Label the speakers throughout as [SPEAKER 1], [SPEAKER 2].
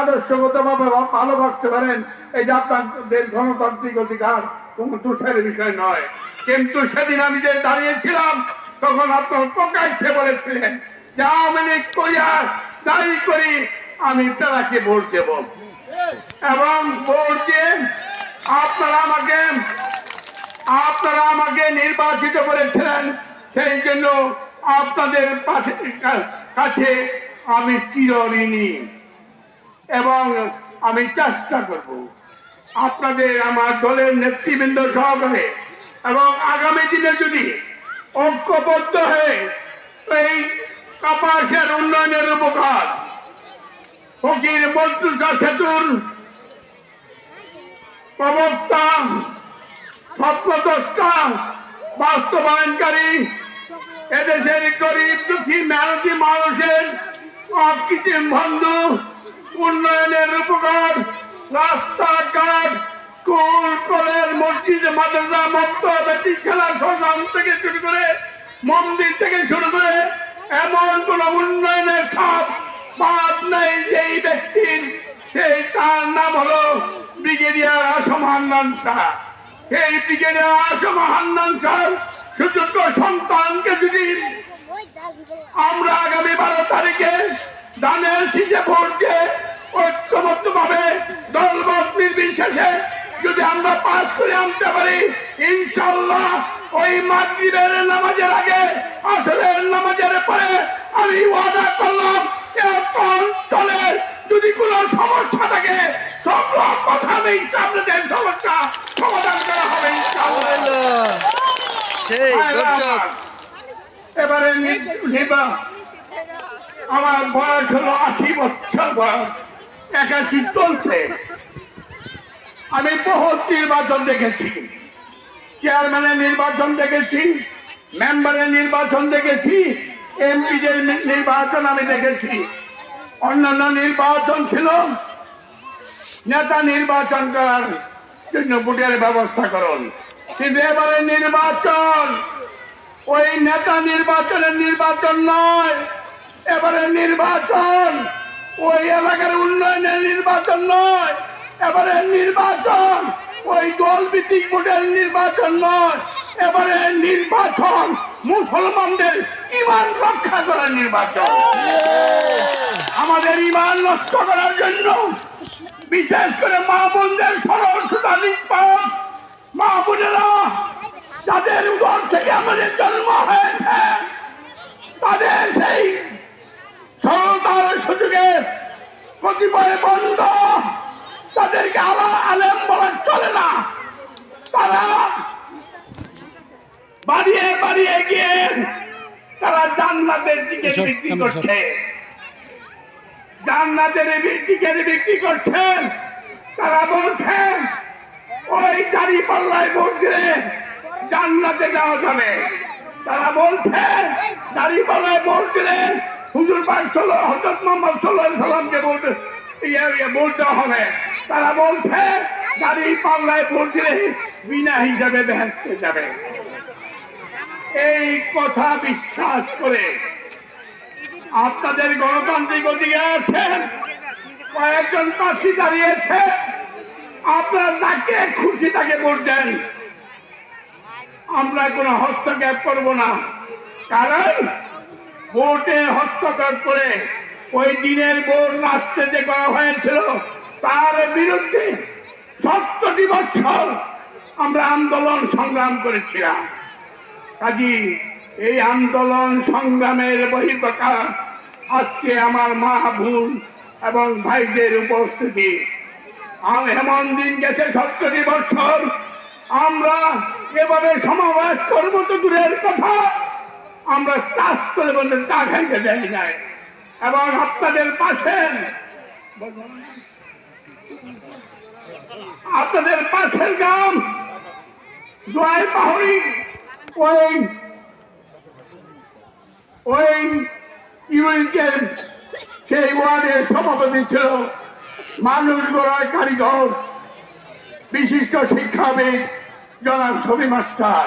[SPEAKER 1] আদর্শগত ভাবে ভালোবাসতে পারেন, এই যে আপনাদের গণতান্ত্রিক অধিকার কোন দোষের বিষয় নয়। কিন্তু সেদিন আমি যে দাঁড়িয়েছিলাম তখন আপনার প্রকাশ্যে বলেছিলেন যে আওয়ামী লীগ করিয়া দায়ী করি আমি তারাকে ভোট দেব, এবং ভোট দিয়ে আপনারা আমাকে নির্বাচিত করেছিলেন। সেই জন্য আপনাদের কাছে আমি চিরঋণী, এবং আমি চেষ্টা করব আপনাদের আমার দলের নেতৃবৃন্দ সহকারে এবং আগামী দিনে যদি ঐক্যবদ্ধ হয়ে এই কাপাসের উন্নয়নের উপকার ফকির মজদুরকা সেতুর প্রবক্তা স্বপ্নদ্রষ্টা বাস্তবায়নকারী এদেশের গরিব দুঃখী মেহনতি মানুষের অকৃত্রিম বন্ধু উন্নয়নের উপকার রাস্তাঘাট স্কুল কলেজ মসজিদ মাদ্রাসা মক্তব খেলা সংগ্রাম থেকে শুরু করে মন্দির থেকে শুরু করে এমন কোন উন্নয়নের ছাপ বাদ নেই যেই ব্যক্তির, সেই তার নাম হলো ব্রিগেডিয়ার আসম হান্নান শাহ। সেই ব্রিগেডিয়ার আসম হান্নান শাহ সুযোগ্য সন্তানকে যদি আমরা আগামী 12 তারিখে দানের শীষে ভোট দিয়ে ঐক্যবদ্ধ ভাবে দলমত নির্বিশেষে যদি আমরা পাস করে আনতে পারি, ইনশাল্লাহ ওই মাগরিবের নামাজের আগে আসরের নামাজের পরে আমি ওয়াদা করলাম চলে যদি কোনো সমস্যা থাকে সব কথা নেই, আপনাদের সমস্যা সমাধান করা হবে ইনশাআল্লাহ। এবারে আমার বয়স হলো 80 বছর বয়স, 81 চলছে। আমি বহুত নির্বাচন দেখেছি, চেয়ারম্যানের নির্বাচন দেখেছি, মেম্বারের নির্বাচন দেখেছি, এমপিদের নির্বাচন আমি দেখেছি। অন্যান্য নির্বাচন ছিল নেতা নির্বাচন করার জন্য ভোটের ব্যবস্থা করুন, কিন্তু এবারে নির্বাচন ওই নেতা নির্বাচনের নির্বাচন নয়। এবারে নির্বাচন ওই এলাকার উন্নয়নের নির্বাচন নয়। এবারে নির্বাচন ওই দলভিত্তিক ভোটের নির্বাচন নয়। এবারে নির্বাচন মুসলমানদের ঈমান রক্ষা করার নির্বাচন। আমাদের ঈমান নষ্ট করার জন্য বিশেষ করে মা বোনদের সরল সুতা নিষ্পাপ মা বোনেরা যাদের উদর থেকে আমাদের জন্ম হয়েছে, তাদের সেই সরলতার সুযোগে কতিপয় বন্ধ তাদেরকে আলেম বলা চলে না। তারা বাড়িয়ে বাড়িয়ে গিয়ে তারা জান্নাতের টিকিট বিক্রি করছে, জান্নাতের টিকিট বিক্রি করছেন। তারা বলছেন ওই দাড়ি পাল্লায় ভোট দিলে জান্নাতে যাওয়া যাবে। তারা বলছে দাড়ি পাল্লায় ভোট দিলে হুজুর পাক হযরত মুহাম্মদ সাল্লাল্লাহু আলাইহি সাল্লামকে ভোট দেওয়া হবে। তারা বলছে দাড়ি পাল্লায় ভোট দিলে বিনা হিসাবে বেহেশতে যাবে। এই কথা বিশ্বাস করে আপনাদের গণতান্ত্রিক অধিকার আছে, কয়েকজন প্রার্থী দাঁড়িয়েছে, আপনারা যাকে খুশি তাকে ভোট দেন, আমরা কোনো হস্তক্ষেপ করব না। কারণ ভোটে হস্তক্ষেপ করে ওই দিনের ভোট রাষ্ট্রে যে করা হয়েছিল তার বিরুদ্ধে 70 বছর আমরা আন্দোলন সংগ্রাম করেছিলাম। কাজী এই আন্দোলন সংগ্রামের বহিঃপ্রকাশ আজকে আমার মা বোন এবং ভাইদের উপস্থিতি। এমন দিন গেছে 70 বছর আমরা এভাবে সমাবেশ করবো তো দূরের কথা, আমরা চাষ করে বলতে চা খাইতে যাই নাই। এবং আপনাদের পাশের গ্রাম জয় পাহড়ি ওই ইউনিটের সেই ওয়ার্ডের সভাপতি ছিল মানুষ গড়ার কারিগর বিশিষ্ট শিক্ষাবিদ জনাব ছবি মাস্টার।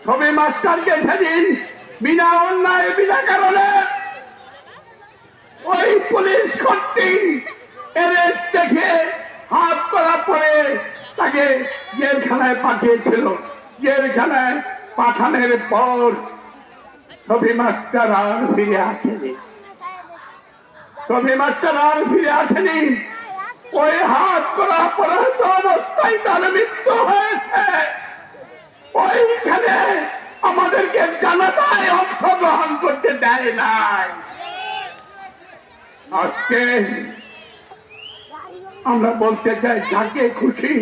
[SPEAKER 1] ছবি মাস্টারকে সেদিন বিনা অন্যায় বিনা কারণে ওই পুলিশ কর্তৃক এনে আমাকে জেলখানায় পাঠিয়েছিল। জেলখানায় পাঠানোর পর শফি মাস্টার আর ফিরে আসেনি। শফি মাস্টার আর ফিরে আসেনি। ওই হাত করা পরাহত অবস্থায় তার মৃত্যু হয়েছে। ওইখানে আমাদেরকে জানাতায় অংশগ্রহণ করতে দেয় নাই। আজকে আমরা বলতে চাই, যাকে খুশি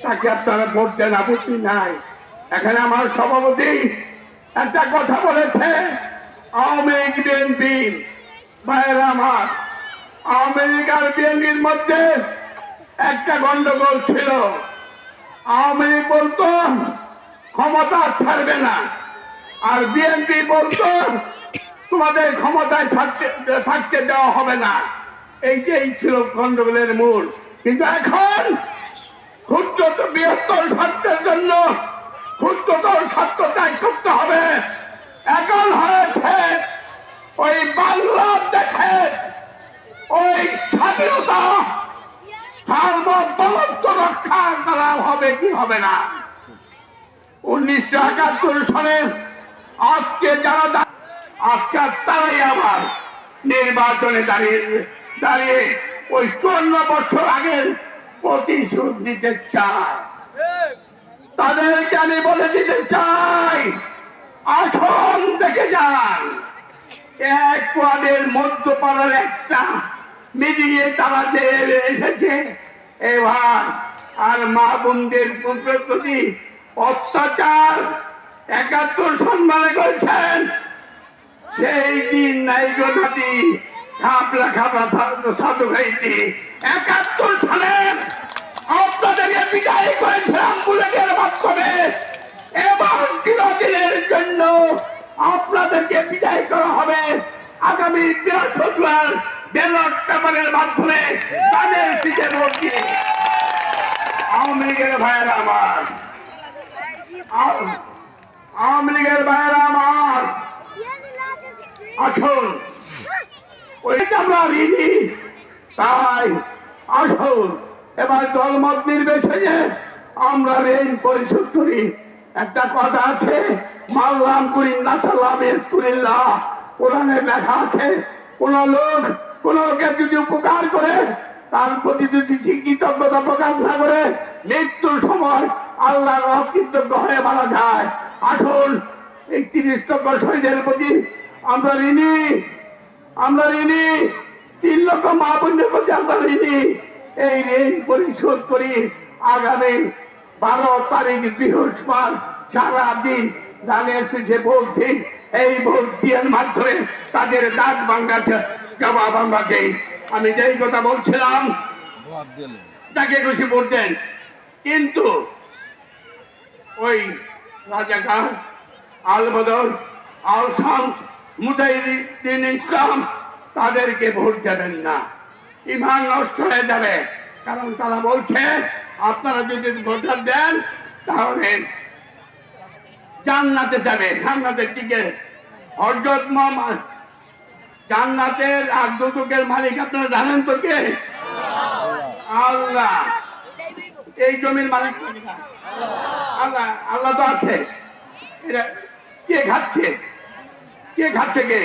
[SPEAKER 1] তাকে আপনারা ভোট দেন, আপত্তি নাই। এখানে আমার সভাপতি একটা কথা বলেছে, আওয়ামী লীগ বিএনপি ভাইয়েরা আমার, আওয়ামী লীগ আর বিএনপির মধ্যে একটা গন্ডগোল ছিল। আওয়ামী লীগ বলতো ক্ষমতা ছাড়বে না, আর বিএনপি বলতো তোমাদের ক্ষমতায় থাকতে দেওয়া হবে না। এইটাই ছিল গন্ডগোলের মূল। কিন্তু এখন ক্ষুদ্র বৃহত্তর স্বার্থের জন্য ক্ষুদ্রতর স্বার্থ ত্যাগ করতে হবে। এখন হয়েছে ওই বাংলাদেশে ওই স্বাধীনতা সার্বভৌমত্ব রক্ষা করা হবে কি হবে না। 1971 সালে আজকে যারা আজকে তারাই আবার নির্বাচনে দাঁড়িয়ে ওই 54 বছর আগের প্রতিশোধ নিতে চায়। তাদেরকে আমি বলে দিতে চাই, আসন দেখে যান। এক ওয়ার্ডের মধ্যপাড়ার একটা মিডিয়ে তারা যে এসেছে এবার আর মা বোনদের প্রতি অত্যাচার 71 সম্মানে করেছেন। সেই দিন নাই গোটাতি খাপলা খাপলা সাধু খাইতে 71 সালে আপনাদেরকে বিদায় করেছিলাম বুলেটের মাধ্যমে। এবার চিরদিনের জন্য আপনাদেরকে বিদায় করা হবে আগামী বৃহস্পতিবার ব্যালট পেপারের মাধ্যমে তাদের সিটে ভোট দিয়ে। আওয়ামী লীগের ভাইয়েরা আমার, আওয়ামী লীগের ভাইয়েরা আমার, আসুন ওইটা আমরা ঋণী, তাই আসুন এবার দলমত নির্বিশেষে আমরা ঋণ পরিশোধ করি। একটা কথা আছে, মাল্লাম করি না সাল্লাম ইসকুলিল্লাহ, কোরআনে লেখা আছে, কোন লোক কোন লোকের যদি উপকার করে তার প্রতি যদি কৃতজ্ঞতা প্রকাশ না করে মৃত্যুর সময় আল্লাহর অকৃতজ্ঞ হয়ে মারা যায়। আসুন এই 30 লক্ষ শহীদের প্রতি আমরা ঋণী, আমরা ঋণী। 3 লক্ষ মা বোনদের প্রতি আমরা ঋণী। এই ঋণ পরিশোধ করি। আগামী 12 তারিখ বৃহস্পতিবার সারাদিন ধানের শীষে ভোট দিন। এই ভোট দেওয়ার মাধ্যমে তাদের দাঁত ভাঙ্গা জবাব আমরা দেই। আমি যেই কথা বলছিলাম, তাকে খুশি ভোট দেন, কিন্তু ওই রাজাকার আল বদর আল শামস মুজাহিদিন ইসলাম তাদেরকে ভোট দেবেন না। ইমান নষ্ট হয়ে যাবে। কারণ তারা বলছে আপনারা যদি ভোটার দেন তাহলে জান্নাতে যাবে। জান্নাতের টিকে হযরত মুহাম্মদ, জান্নাতের আর দুদকের মালিক আপনারা জানেন তো কে? আল্লাহ। এই জমির মালিক আল্লাহ। আল্লাহ তো আছে। এটা কে খাচ্ছে? কে খাচ্ছে? কে?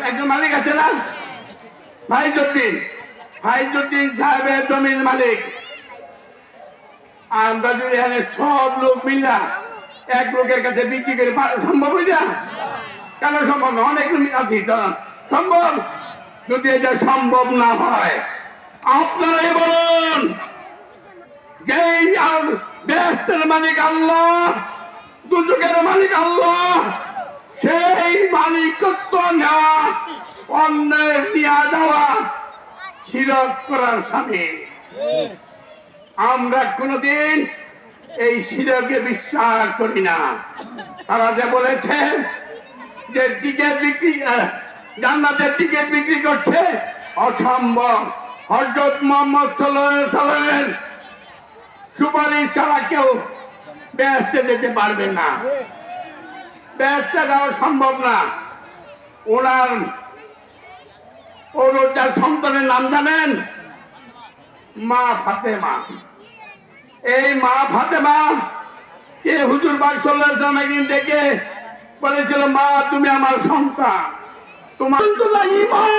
[SPEAKER 1] একজন মালিক আছে না, ভাইজুদ্দিন সাহেবের জমির মালিক। আমরা যদি এখানে সব লোক মিলা এক লোকের কাছে বিক্রি করে সম্ভব হয়ে যায়? কেন সম্ভব না? অনেক লোক আছি সম্ভব। যদি এটা সম্ভব না হয় আপনারাই বলুন, যেই বেহেশতের মালিক আল্লাহ, দুজকের মালিক আল্লাহ, সেই মালিকত্ব নেওয়া অন্যের দিয়া দেওয়া শিরক করার সাথে আমরা কোনদিন এই শিরকে বিশ্বাস করি না। তারা যে বলেছে যে টিকিট বিক্রি, জান্নাতের টিকিট বিক্রি করছে, অসম্ভব। হযরত মুহাম্মদ সাল্লাল্লাহু আলাইহি ওয়াসাল্লামের সুপারিশ ছাড়া কেউ বেহেশতে যেতে পারবে না। বেহেশতে যাওয়া সম্ভব না। ওনার সন্তানের নাম জানেন? মা ফাতেমা। এই মা ফাতেমা কে হুজুর পাক সাল্লাল্লাহু আলাইহি ওয়াসাল্লাম একদিন ডেকে বলেছিল, মা তুমি আমার সন্তান, তোমার তো ইমান